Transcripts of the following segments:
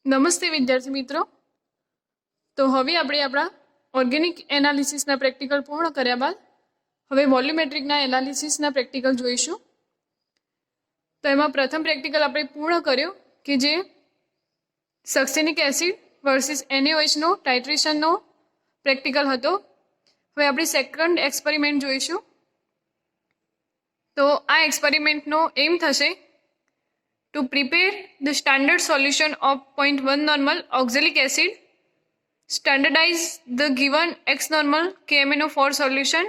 નમસ્તે વિદ્યાર્થી મિત્રો. તો હવે આપણે આપણા ઓર્ગેનિક એનાલિસિસના પ્રેક્ટિકલ પૂર્ણ કર્યા બાદ હવે વોલ્યુમેટ્રિકના એનાલિસિસના પ્રેક્ટિકલ જોઈશું. તો એમાં પ્રથમ પ્રેક્ટિકલ આપણે પૂર્ણ કર્યો કે જે સક્સેનિક એસિડ વર્સિસ NaOHનો ટાઇટ્રેશનનો પ્રેક્ટિકલ હતો. હવે આપણે સેકન્ડ એક્સપેરિમેન્ટ જોઈશું. તો આ એક્સપેરિમેન્ટનો એમ થશે to prepare the standard solution of 0.1 normal oxalic acid, standardize the given X normal KMnO4 solution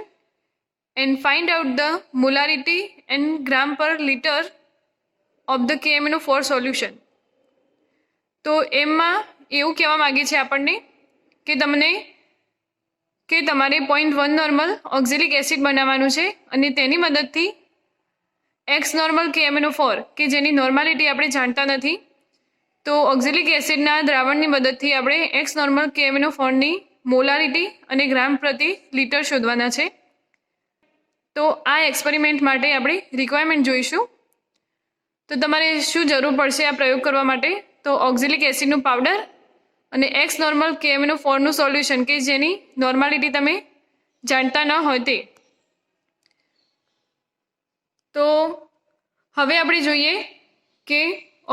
and find out the molarity and gram per liter of the KMnO4 solution. તો એમાં એવું કહેવા માગે છે આપણને કે તમારે 0.1 નોર્મલ ઓક્ઝેલિક એસિડ બનાવવાનું છે અને તેની મદદથી એક્સ નોર્મલ KMnO4 કે જેની નોર્માલિટી આપણે જાણતા નથી, તો ઓક્ઝેલિક એસિડના દ્રાવણની મદદથી આપણે એક્સ નોર્મલ KMnO4ની મોલારિટી અને ગ્રામ પ્રતિ લીટર શોધવાના છે. તો આ એક્સપેરિમેન્ટ માટે આપણે રિક્વાયરમેન્ટ જોઈશું. તો તમારે શું જરૂર પડશે આ પ્રયોગ કરવા માટે? તો ઓક્ઝેલિક એસિડનું પાવડર અને એક્સ નોર્મલ KMnO4નું સોલ્યુશન કે જેની નોર્માલિટી તમે જાણતા ન હોય તે. તો હવે આપણે જોઈએ કે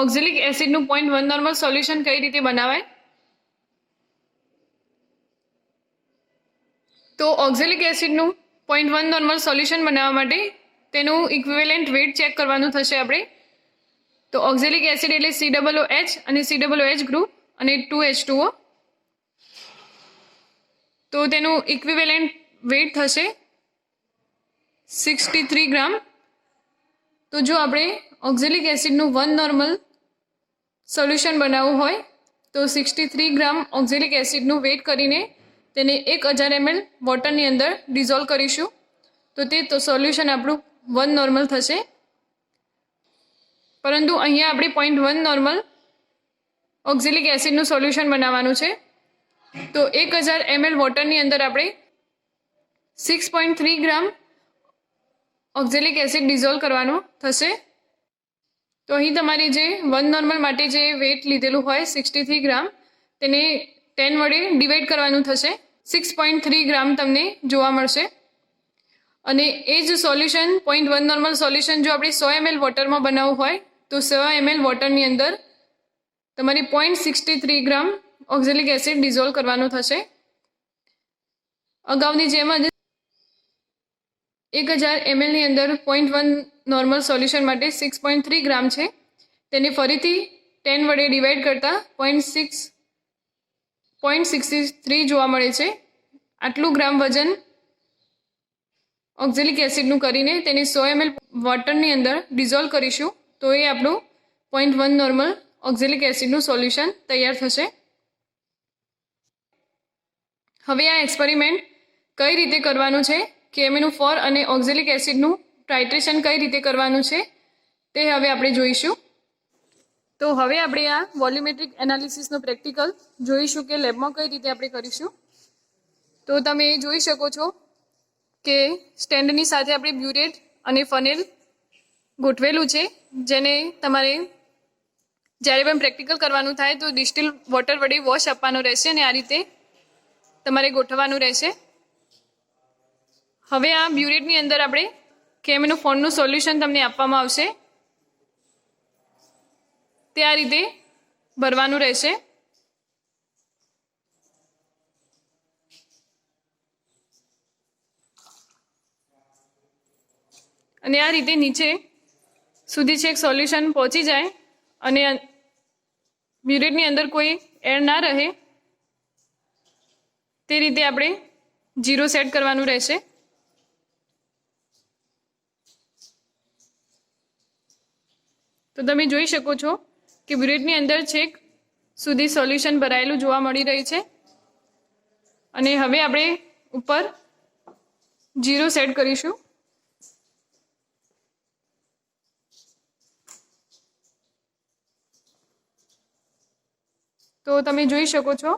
ઓક્ઝેલિક એસિડનું 0.1 નોર્મલ સોલ્યુશન કઈ રીતે બનાવાય. તો ઓક્ઝેલિક એસિડનું 0.1 નોર્મલ સોલ્યુશન બનાવવા માટે તેનું ઇક્વિવેલન્ટ વેટ ચેક કરવાનું થશે આપણે. તો ઓક્ઝેલિક એસિડ એટલે COOH અને COOH ગ્રુપ અને 2H2O. તો તેનું ઇક્વિવેલન્ટ વેટ થશે 63 ગ્રામ. તો જો આપણે ઓક્ઝેલિક એસિડનું 1 નોર્મલ સોલ્યુશન બનાવવું હોય તો 63 ગ્રામ ઓક્ઝેલિક એસિડનું વેટ કરીને તેને 1000 ml વોટરની અંદર ડિઝોલ્વ કરીશું. તો તે સોલ્યુશન આપણું 1 નોર્મલ થશે. પરંતુ અહીંયા આપણે 0.1 નોર્મલ ઓક્ઝેલિક એસિડનું સોલ્યુશન બનાવવાનું છે. તો 1000 ml વોટરની અંદર આપણે 6.3 ગ્રામ ઓક્ઝેલિક એસિડ ડિઝોલ્વ કરવાનું થશે. તો અહીં તમારી જે 1 નોર્મલ માટે જે વેટ લીધેલું હોય 63 ગ્રામ તેને 10 વડે ડિવાઈડ કરવાનું થશે. 6.3 ગ્રામ તમને જોવા મળશે. અને એ જ સોલ્યુશન 0.1 નોર્મલ સોલ્યુશન જો આપણે 100 ml વોટરમાં બનાવવું હોય તો 100 ml વોટરની અંદર તમારી 0.63 ગ્રામ ઓક્ઝેલિક એસિડ ડિઝોલ્વ કરવાનું થશે. અગાઉની જેમ જ 1000 ml ની અંદર 0.1 નોર્મલ સોલ્યુશન માટે 6.3 ગ્રામ છે, તેને ફરીથી 10 વડે ડિવાઈડ કરતાં 0.63 જોવા મળે છે. આટલું ગ્રામ વજન ઓક્ઝેલિક એસિડનું કરીને તેને 100 ml વોટરની અંદર ડિઝોલ્વ કરીશું. તો એ આપણું 0.1 નોર્મલ ઓક્ઝેલિક એસિડનું સોલ્યુશન તૈયાર થશે. હવે આ એક્સપેરિમેન્ટ કઈ રીતે કરવાનું છે, KMnO4 અને ઓક્ઝેલિક એસિડનું ટાઇટ્રેશન કઈ રીતે કરવાનું છે તે હવે આપણે જોઈશું. તો હવે આપણે આ વોલ્યુમેટ્રિક એનાલિસિસનો પ્રેક્ટિકલ જોઈશું કે લેબમાં કઈ રીતે આપણે કરીશું. તો તમે જોઈ શકો છો કે સ્ટેન્ડની સાથે આપણે બ્યુરેટ અને ફનેલ ગોઠવેલું છે, જેને તમારે જ્યારે પણ પ્રેક્ટિકલ કરવાનું થાય તો ડિસ્ટિલ વોટર વડે વોશ આપવાનો રહેશે અને આ રીતે તમારે ગોઠવવાનું રહેશે. હવે આ બ્યુરેટની અંદર આપણે KMnO4નું સોલ્યુશન તમને આપવામાં આવશે, તે આ રીતે ભરવાનું રહેશે. અને આ રીતે નીચે સુધી છેક સોલ્યુશન પહોંચી જાય અને બ્યુરેટની અંદર કોઈ એર ના રહે તે રીતે આપણે 0 સેટ કરવાનું રહેશે. તો તમે જોઈ શકો છો કે બ્યુરેટની અંદર છેક સુધી સોલ્યુશન ભરાયેલું જોવા મળી રહ્યું છે. અને હવે આપણે ઉપર 0 સેટ કરીશું. તો તમે જોઈ શકો છો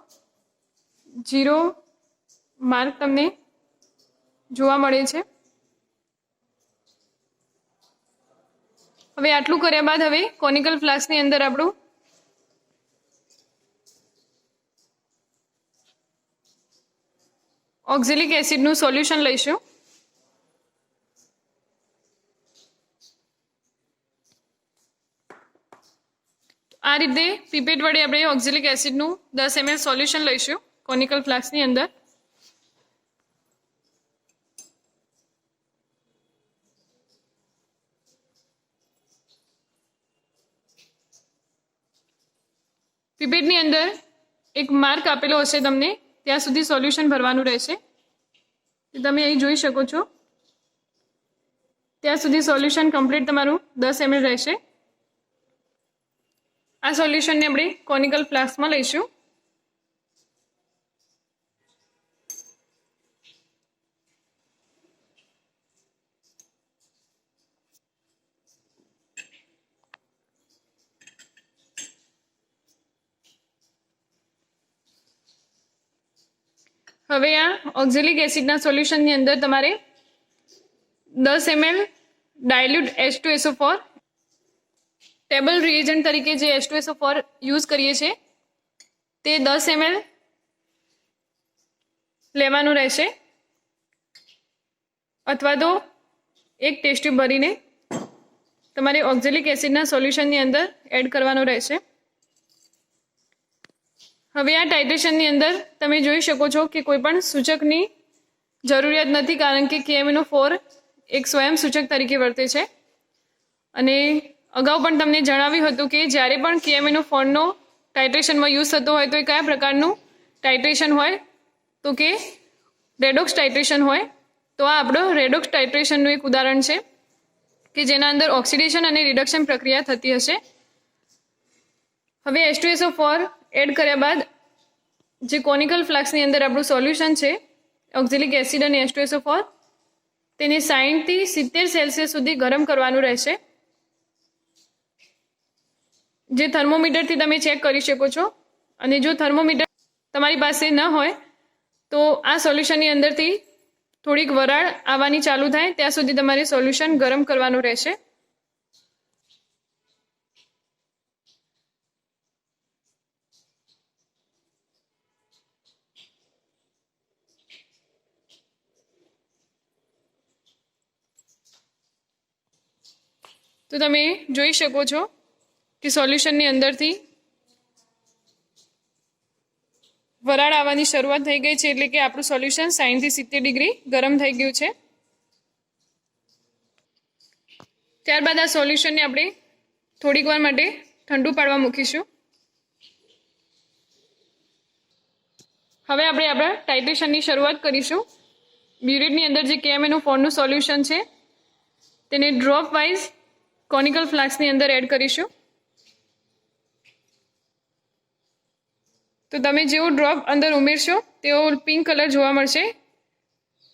0 માર્ક તમને જોવા મળે છે. હવે આટલું કર્યા બાદ હવે કોનિકલ ફ્લાસ્કની અંદર આપણું ઓક્ઝેલિક એસિડનું સોલ્યુશન લઈશું. આ રીતે પીપેટ વડે આપણે ઓક્ઝેલિક એસિડનું 10 ml સોલ્યુશન લઈશું કોનિકલ ફ્લાસ્કની અંદર. પીપેટની અંદર એક માર્ક આપેલો હશે તમને, ત્યાં સુધી સોલ્યુશન ભરવાનું રહેશે. તમે અહીં જોઈ શકો છો, ત્યાં સુધી સોલ્યુશન કમ્પ્લીટ તમારું 10 ml રહેશે. આ સોલ્યુશનને આપણે કોનિકલ ફ્લાસ્કમાં લઈશું. હવે આ ઓક્ઝેલિક એસિડના સોલ્યુશનની અંદર તમારે 10 ml dilute H2SO4 table reagent તરીકે જે H2SO4 યુઝ કરીએ છીએ તે 10 ml લેવાનું રહેશે, અથવા તો એક ટેસ્ટ ટ્યુબ ભરીને તમારે ઓક્ઝેલિક એસિડના સોલ્યુશનની અંદર એડ કરવાનું રહેશે. હવે આ ટાઇટ્રેશનની અંદર તમે જોઈ શકો છો કે કોઈ પણ સૂચકની જરૂરિયાત નથી, કારણ કે KMnO4 એક સ્વયં સૂચક તરીકે વર્તે છે. અને અગાઉ પણ તમને જણાવ્યું હતું કે જ્યારે પણ KMnO4નો ટાઇટ્રેશનમાં યુઝ થતો હોય તો એ કયા પ્રકારનું ટાઇટ્રેશન હોય, તો કે રેડોક્સ ટાઇટ્રેશન હોય. તો આ આપણો રેડોક્સ ટાઇટ્રેશનનું એક ઉદાહરણ છે કે જેના અંદર ઓક્સિડેશન અને રિડક્શન પ્રક્રિયા થતી હશે. હવે H2SO4 એડ કર્યા બાદ જે કોનિકલ ફ્લાસ્કની અંદર આપણું સોલ્યુશન છે ઓક્ઝેલિક એસિડ અને H2SO4 તેને 60 થી 70 સેલ્સિયસ સુધી ગરમ કરવાનું રહેશે, જે થર્મોમીટરથી તમે ચેક કરી શકો છો. અને જો થર્મોમીટર તમારી પાસે ન હોય તો આ સોલ્યુશનની અંદરથી થોડીક વરાળ આવવાની ચાલુ થાય ત્યાં સુધી તમારે સોલ્યુશન ગરમ કરવાનું રહેશે. તો તમે જોઈ શકો છો કે સોલ્યુશનની અંદરથી વરાળ આવવાની શરૂઆત થઈ ગઈ છે, એટલે કે આપણું સોલ્યુશન 60 થી 70 ડિગ્રી ગરમ થઈ ગયું છે. ત્યારબાદ આ સોલ્યુશનને આપણે થોડીક વાર માટે ઠંડુ પાડવા મૂકીશું. હવે આપણે આપણા ટાઇટ્રેશનની શરૂઆત કરીશું. બ્યુરેટની અંદર જે KMnO4નું સોલ્યુશન છે તેને ડ્રોપ વાઇઝ કોનિકલ ફ્લાસ્કની અંદર એડ કરીશું. તો તમે જેવો ડ્રોપ અંદર ઉમેરશો તેવો પિંક કલર જોવા મળશે,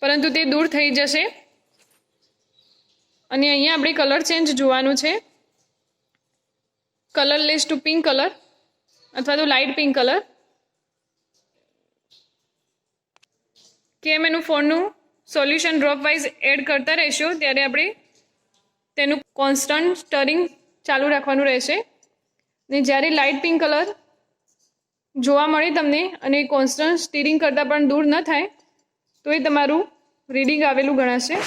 પરંતુ તે દૂર થઈ જશે. અને અહીંયા આપણે કલર ચેન્જ જોવાનું છે, કલરલેસ ટુ પિંક કલર અથવા તો લાઇટ પિંક કલર. KMnO4નું સોલ્યુશન ડ્રોપ વાઇઝ એડ કરતા રહીશું ત્યારે આપણે તેનું કોન્સ્ટન્ટ સ્ટરિંગ ચાલુ રાખવાનું રહેશે. ને જ્યારે લાઇટ પિંક કલર જોવા મળે તમને અને કોન્સ્ટન્ટ સ્ટીરિંગ કરતાં પણ દૂર ન થાય તો એ તમારું રીડિંગ આવેલું ગણાશે.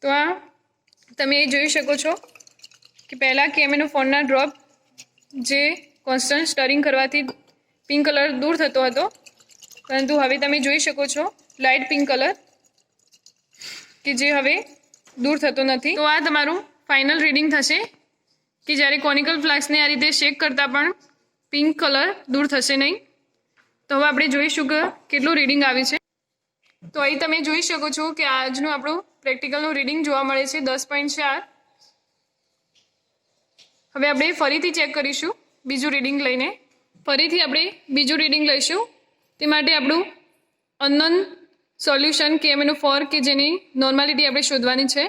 તો આ તમે એ જોઈ શકો છો કે પહેલાં KMnO4ના ડ્રોપ જે કોન્સ્ટન્ટ સ્ટરિંગ કરવાથી પિંક કલર દૂર થતો હતો, પરંતુ હવે તમે જોઈ શકો છો લાઇટ પિંક કલર કે જે હવે દૂર થતો નથી. તો આ તમારું ફાઇનલ રીડિંગ થશે કે જ્યારે કોનિકલ ફ્લાસ્કને આ રીતે શેક કરતાં પણ પિંક કલર દૂર થશે નહીં. તો હવે આપણે જોઈશું કે કેટલું રીડિંગ આવ્યું છે. તો અહીં તમે જોઈ શકો છો કે આજનું આપણું પ્રેક્ટિકલનું રીડિંગ જોવા મળે છે 10.4. હવે આપણે ફરીથી ચેક કરીશું બીજું રીડિંગ લઈને. ફરીથી આપણે બીજું રીડિંગ લઈશું. તે માટે આપણું અનનોન સોલ્યુશન KMnO4 કે જેની નોર્માલિટી આપણે શોધવાની છે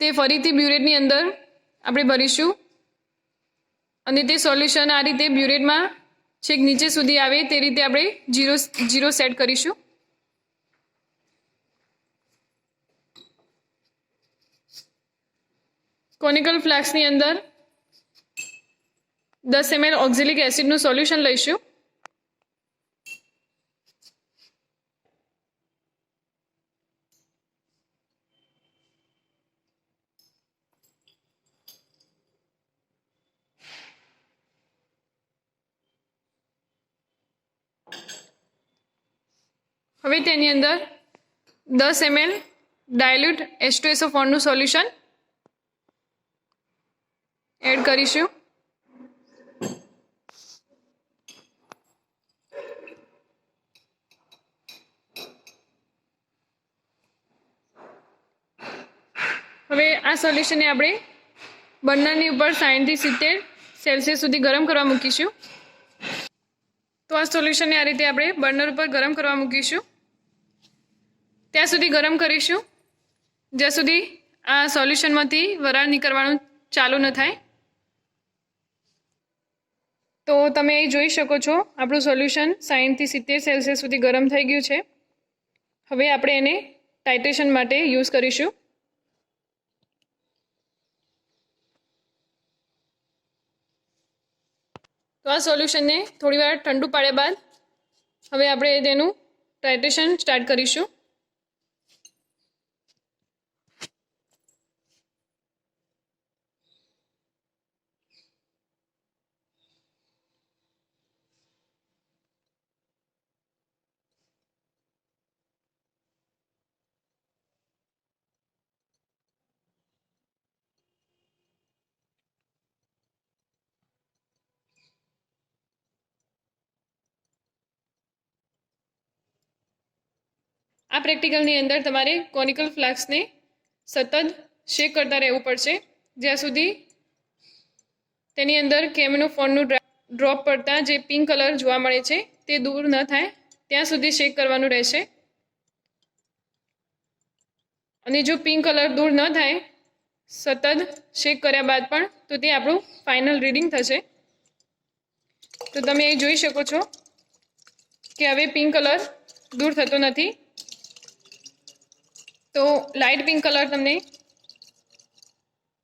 તે ફરીથી બ્યુરેટની અંદર આપણે ભરીશું. અને તે સોલ્યુશન આ રીતે બ્યુરેટમાં છેક નીચે સુધી આવે તે રીતે આપણે 0 સેટ કરીશું. કોનિકલ ફ્લાસ્કની અંદર 10 ml ઓક્ઝેલિક એસિડનું સોલ્યુશન લઈશું. હવે તેની અંદર 10 ml ડાયલ્યુટ H2SO4 નું સોલ્યુશન એડ કરીશું. હવે આ સોલ્યુશનને આપણે બર્નરની ઉપર 60 થી 70 સેલ્સિયસ સુધી ગરમ કરવા મૂકીશું. તો આ સોલ્યુશનને આ રીતે આપણે બર્નર ઉપર ગરમ કરવા મૂકીશું. ત્યાં સુધી ગરમ કરીશું જ્યાં સુધી આ સોલ્યુશનમાંથી વરાળ નીકળવાનું ચાલુ ન થાય. તો તમે અહીં જોઈ શકો છો આપણું સોલ્યુશન 60 થી 70 સેલ્સિયસ સુધી ગરમ થઈ ગયું છે. હવે આપણે એને ટાઇટ્રેશન માટે યુઝ કરીશું. તો આ સોલ્યુશનને થોડી વાર ઠંડુ પાડ્યા બાદ હવે આપણે તેનું ટાઇટ્રેશન સ્ટાર્ટ કરીશું. આ પ્રેક્ટિકલની અંદર તમારે કોનિકલ ફ્લાસ્કને સતત શેક કરતા રહેવું પડશે જ્યાં સુધી તેની અંદર કેમિનોફોનનું ડ્રોપ પડતા જે પિંક કલર જોવા મળે છે તે દૂર ન થાય ત્યાં સુધી શેક કરવાનું રહેશે. અને જો પિંક કલર દૂર ન થાય સતત શેક કર્યા બાદ પણ તો તે આપણું ફાઇનલ રીડિંગ થશે. તો તમે એ જોઈ શકો છો કે હવે પિંક કલર દૂર થતો નથી. તો લાઇટ પિંક કલર તમને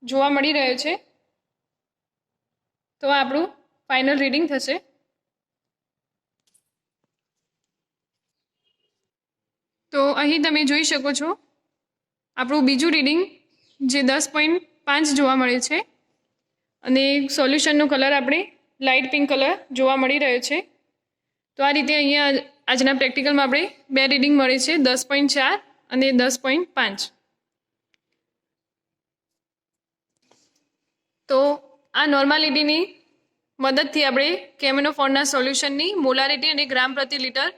જોવા મળી રહ્યો છે. તો આપણું ફાઇનલ રીડિંગ થશે. તો અહીં તમે જોઈ શકો છો આપણું બીજું રીડિંગ જે 10.5 જોવા મળે છે અને સોલ્યુશનનો કલર આપણે લાઇટ પિંક કલર જોવા મળી રહ્યો છે. તો આ રીતે અહીંયા આજના પ્રેક્ટિકલમાં આપણે બે રીડિંગ મળે છે 10.4 અને 10.5. તો આ નોર્માલિટીની મદદથી આપણે કેમિનોફોનના સોલ્યુશનની મોલારિટી અને ગ્રામ પ્રતિ લિટર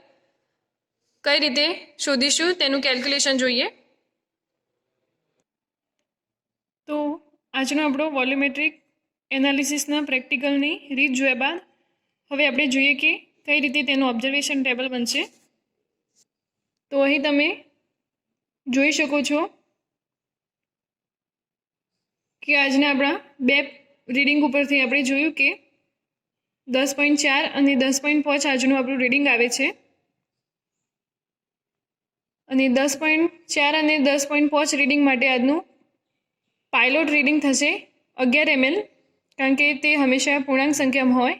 કઈ રીતે શોધીશું તેનું કેલ્ક્યુલેશન જોઈએ. તો આજનો આપણો વોલ્યુમેટ્રિક એનાલિસિસના પ્રેક્ટિકલની રીત જોયા બાદ હવે આપણે જોઈએ કે કઈ રીતે તેનું ઓબ્ઝર્વેશન ટેબલ બનશે. તો અહીં તમે જોઈ શકો છો કે આજના આપણા બે રીડિંગ ઉપરથી આપણે જોયું કે 10.4 અને 10.5 આજનું આપણું રીડિંગ આવે છે. અને 10.4 અને 10.5 રીડિંગ માટે આજનું પાયલોટ રીડિંગ થશે 11 ml કારણ કે તે હંમેશા પૂર્ણાંક સંખ્યામાં હોય.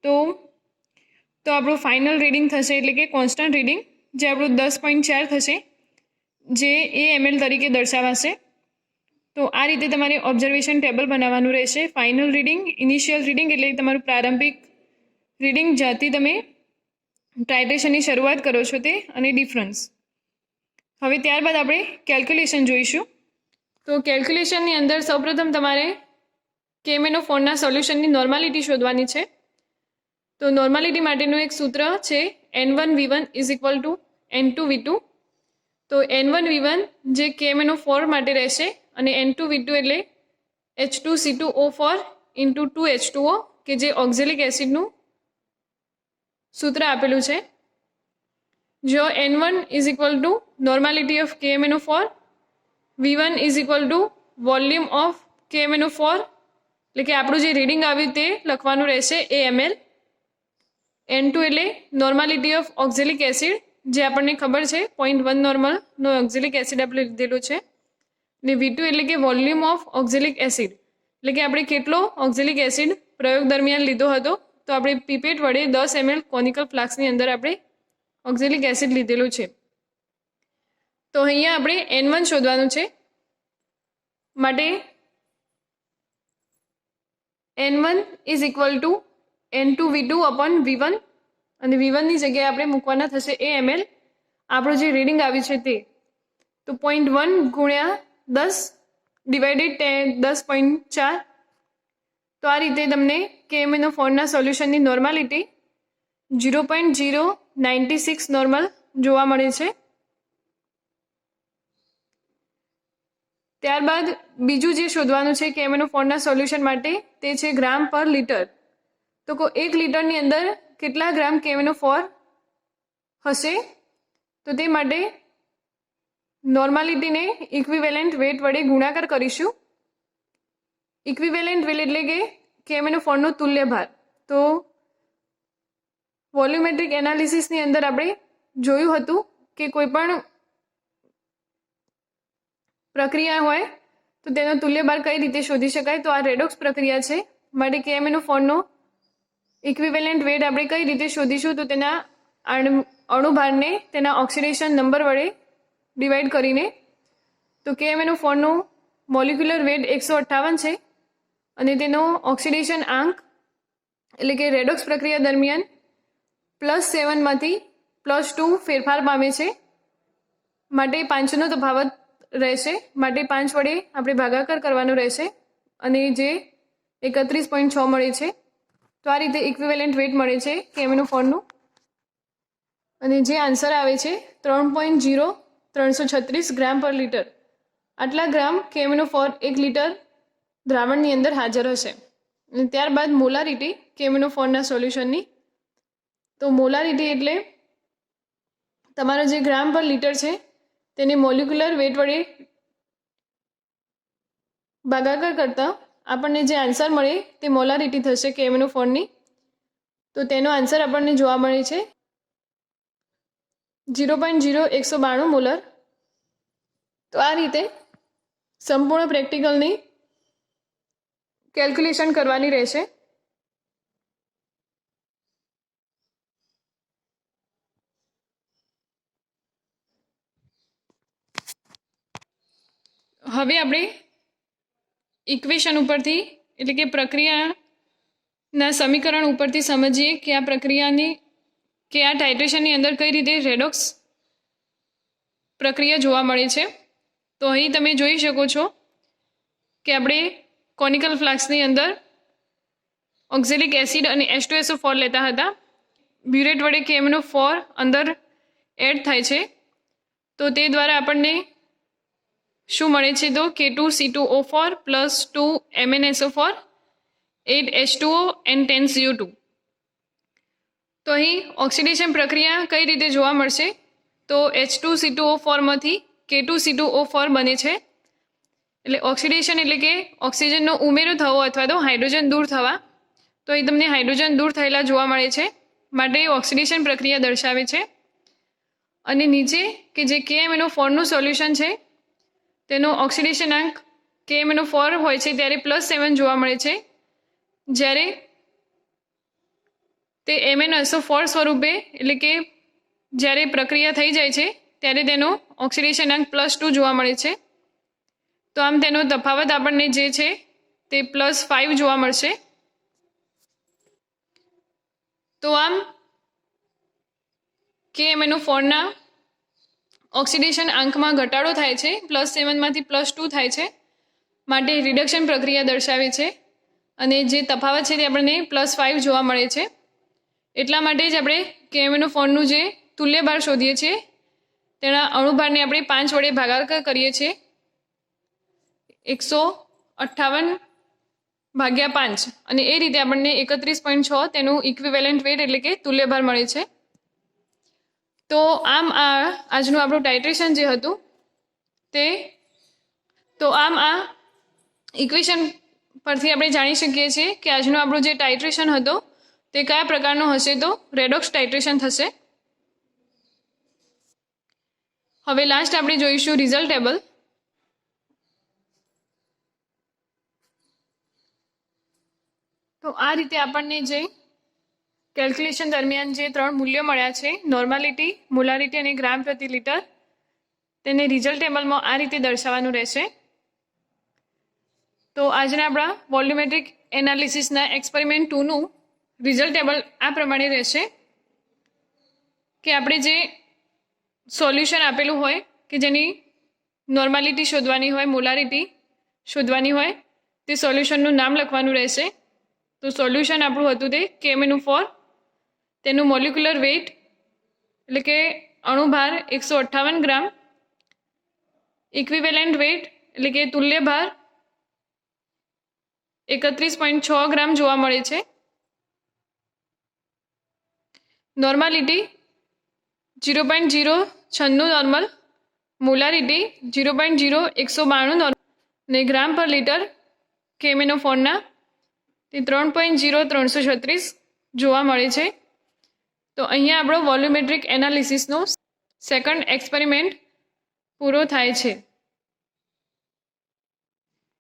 તો આપણું ફાઇનલ રીડિંગ થશે એટલે કે કોન્સ્ટન્ટ રીડિંગ જે આપણું 10.4 થશે જે એ ml તરીકે દર્શાવાશે. તો આ રીતે તમારે ઓબ્ઝર્વેશન ટેબલ બનાવવાનું રહેશે. ફાઇનલ રીડિંગ, ઇનિશિયલ રીડિંગ એટલે તમારું પ્રારંભિક રીડિંગ જ્યાંથી તમે ટાઇટ્રેશનની શરૂઆત કરો છો તે અને ડિફરન્સ. હવે ત્યારબાદ આપણે કેલ્ક્યુલેશન જોઈશું. તો કેલ્ક્યુલેશનની અંદર સૌપ્રથમ તમારે કેમિનોફોનના સોલ્યુશનની નોર્માલિટી શોધવાની છે. તો નોર્માલિટી માટેનું એક સૂત્ર છે N1V1 = N2V2. તો N1V1 જે KMnO4 માટે રહેશે અને N2V2 એટલે H2C2O4 × 2H2O કે જે ઓક્ઝેલિક એસિડનું સૂત્ર આપેલું છે. જો N1 = normality of KMnO4, V1 = volume of KMnO4 એટલે કે આપણું જે રીડિંગ આવ્યું તે લખવાનું રહેશે AML. N2 એટલે નોર્માલિટી ઓફ ઓક્ઝેલિક એસિડ જે આપણને ખબર છે 0.1 નોર્મલનો ઓક્ઝેલિક એસિડ આપણે લીધેલું છે. ને V2 એટલે કે વોલ્યુમ ઓફ ઓક્ઝેલિક એસિડ, એટલે કે આપણે કેટલો ઓક્ઝેલિક એસિડ પ્રયોગ દરમિયાન લીધો હતો. તો આપણે પીપેટ વડે 10 ml કોનિકલ ફ્લાસ્કની અંદર આપણે ઓક્ઝેલિક એસિડ લીધેલું છે. તો અહીંયા આપણે N1 શોધવાનું છે. માટે N1 is equal to N2V2 upon V1, અને V1ની જગ્યાએ આપણે મૂકવાના થશે એ ml. આપણું જે રીડિંગ આવ્યું છે તે, તો 0.1 ગુણ્યા 10 ડિવાઇડેડ 10.4. તો આ રીતે તમને KMnO4ના સોલ્યુશનની નોર્માલિટી 0.096 નોર્મલ જોવા મળે છે. ત્યારબાદ બીજું જે શોધવાનું છે KMnO4ના સોલ્યુશન માટે તે છે ગ્રામ પર લીટર. તો 1 લીટરની અંદર કેટલા ગ્રામ KMnO4 હશે? તો તે માટે નોર્માલિટીને ઇક્વિવેલન્ટ વેટ વડે ગુણાકાર કરીશું. ઇક્વિવેલન્ટ વેટ એટલે કે KMnO4નો તુલ્ય ભાર. તો વોલ્યુમેટ્રિક એનાલિસિસની અંદર આપણે જોયું હતું કે કોઈ પણ પ્રક્રિયા હોય તો તેનો તુલ્ય ભાર કઈ રીતે શોધી શકાય. તો આ રેડોક્સ પ્રક્રિયા છે. માટે KMnO4નો ઇક્વિવેલન્ટ વેટ આપણે કઈ રીતે શોધીશું? તો તેના અણુભારને તેના ઓક્સિડેશન નંબર વડે ડિવાઈડ કરીને. તો KMnO4નો મોલિક્યુલર વેટ 158 છે, અને તેનો ઓક્સિડેશન આંક એટલે કે રેડોક્સ પ્રક્રિયા દરમિયાન +7 માંથી +2 ફેરફાર પામે છે. માટે 5નો તફાવત રહેશે. માટે 5 વડે આપણે ભાગાકાર કરવાનો રહેશે, અને જે 31.6 મળે છે. તો આ રીતે ઇક્વિવેલન્ટ વેટ મળે છે KMnO4નું, અને જે આન્સર આવે છે 3.0336 ગ્રામ પર લીટર. આટલા ગ્રામ KMnO4 1 લીટર દ્રાવણની અંદર હાજર હશે. અને ત્યારબાદ મોલારિટી KMnO4ના સોલ્યુશનની. તો મોલારિટી એટલે તમારો જે ગ્રામ પર લીટર છે તેને મોલિક્યુલર વેટ વડે ભાગાકાર કરતાં આપણને જે આન્સર મળે તે મોલારિટી થશે KMnO4ની. તો તેનો આન્સર આપણને જોવા મળે છે 0.0192 મોલર. તો આ રીતે સંપૂર્ણ પ્રેક્ટિકલની કેલ્ક્યુલેશન કરવાની રહેશે. હવે આપણે ઇક્વેશન ઉપરથી એટલે કે પ્રક્રિયાના સમીકરણ ઉપરથી સમજીએ કે આ પ્રક્રિયાની કે આ ટાઇટ્રેશનની અંદર કઈ રીતે રેડોક્સ પ્રક્રિયા જોવા મળે છે. તો અહીં તમે જોઈ શકો છો કે આપણે કોનિકલ ફ્લાસ્કની અંદર ઓક્ઝેલિક એસિડ અને H2SO4 લેતા હતા. બ્યુરેટ વડે KMnO4 અંદર એડ થાય છે. તો તે દ્વારા આપણને શું મળે છે? તો K2C2O4 + 2 MnSO4 8 H2O and 10 CO2. તો અહીં ઓક્સિડેશન પ્રક્રિયા કઈ રીતે જોવા મળશે? તો H2C2O4 માંથી K2C2O4 બને છે. એટલે ઓક્સિડેશન એટલે કે ઓક્સિજનનો ઉમેરો થવો અથવા તો હાઇડ્રોજન દૂર થવા. તો અહીં તમને હાઇડ્રોજન દૂર થયેલા જોવા મળે છે, માટે ઓક્સિડેશન પ્રક્રિયા દર્શાવે છે. અને નીચે કે જે KMnO4નું સોલ્યુશન છે તેનો ઓક્સિડેશન આંક KMnO4 હોય છે ત્યારે +7 જોવા મળે છે, જ્યારે તે MnSO4 સ્વરૂપે એટલે કે જ્યારે પ્રક્રિયા થઈ જાય છે ત્યારે તેનો ઓક્સિડેશન આંક +2 જોવા મળે છે. તો આમ તેનો તફાવત આપણને જે છે તે +5 જોવા મળશે. તો આમ KMnO4ના ઓક્સિડેશન આંકમાં ઘટાડો થાય છે, +7 માંથી +2 થાય છે, માટે રિડક્શન પ્રક્રિયા દર્શાવે છે. અને જે તફાવત છે તે આપણને +5 જોવા મળે છે. એટલા માટે જ આપણે KMnO4નું જે તુલ્ય ભાર શોધીએ છીએ તેના અણુભારને આપણે 5 વડે ભાગાકાર કરીએ છીએ. 158/5, અને એ રીતે આપણને 31.6 તેનું ઇક્વિવેલન્ટ વેટ એટલે કે તુલ્ય ભાર મળે છે. તો આમ આ આજનું આપણું ટાઇટ્રેશન જે હતું તે આ ઇક્વેશન પરથી આપણે જાણી શકીએ છીએ કે આજનું આપણું જે ટાઇટ્રેશન હતો તે કયા પ્રકારનો હશે? તો રેડોક્સ ટાઇટ્રેશન થશે. હવે લાસ્ટ આપણે જોઈશું રિઝલ્ટ ટેબલ. તો આ રીતે આપણને જે કેલ્ક્યુલેશન દરમિયાન જે 3 મૂલ્યો મળ્યા છે, નોર્માલિટી, મોલારિટી અને ગ્રામ પ્રતિ લિટર, તેને રિઝલ્ટ ટેબલમાં આ રીતે દર્શાવવાનું રહેશે. તો આજના આપણા વોલ્યુમેટ્રિક એનાલિસિસના એક્સપેરિમેન્ટ 2નું રિઝલ્ટ ટેબલ આ પ્રમાણે રહેશે કે આપણે જે સોલ્યુશન આપેલું હોય કે જેની નોર્માલિટી શોધવાની હોય, મોલારિટી શોધવાની હોય, તે સોલ્યુશનનું નામ લખવાનું રહેશે. તો સોલ્યુશન આપણું હતું તે KMnO4, તેનું મોલિક્યુલર વેઇટ એટલે કે અણુભાર 158 ગ્રામ, ઇક્વિવેલેન્ટ વેઇટ એટલે કે તુલ્ય ભાર 31.6 ગ્રામ જોવા મળે છે. નોર્માલિટી 0.096 નોર્મલ, મોલારિટી 0.0192 નોર્મલ અને ગ્રામ પર લિટર KMnO4ના તે 3.0336 જોવા મળે છે. તો અહીંયા આપણો વોલ્યુમેટ્રિક એનાલિસિસનો સેકન્ડ એક્સપેરિમેન્ટ પૂરો થાય છે.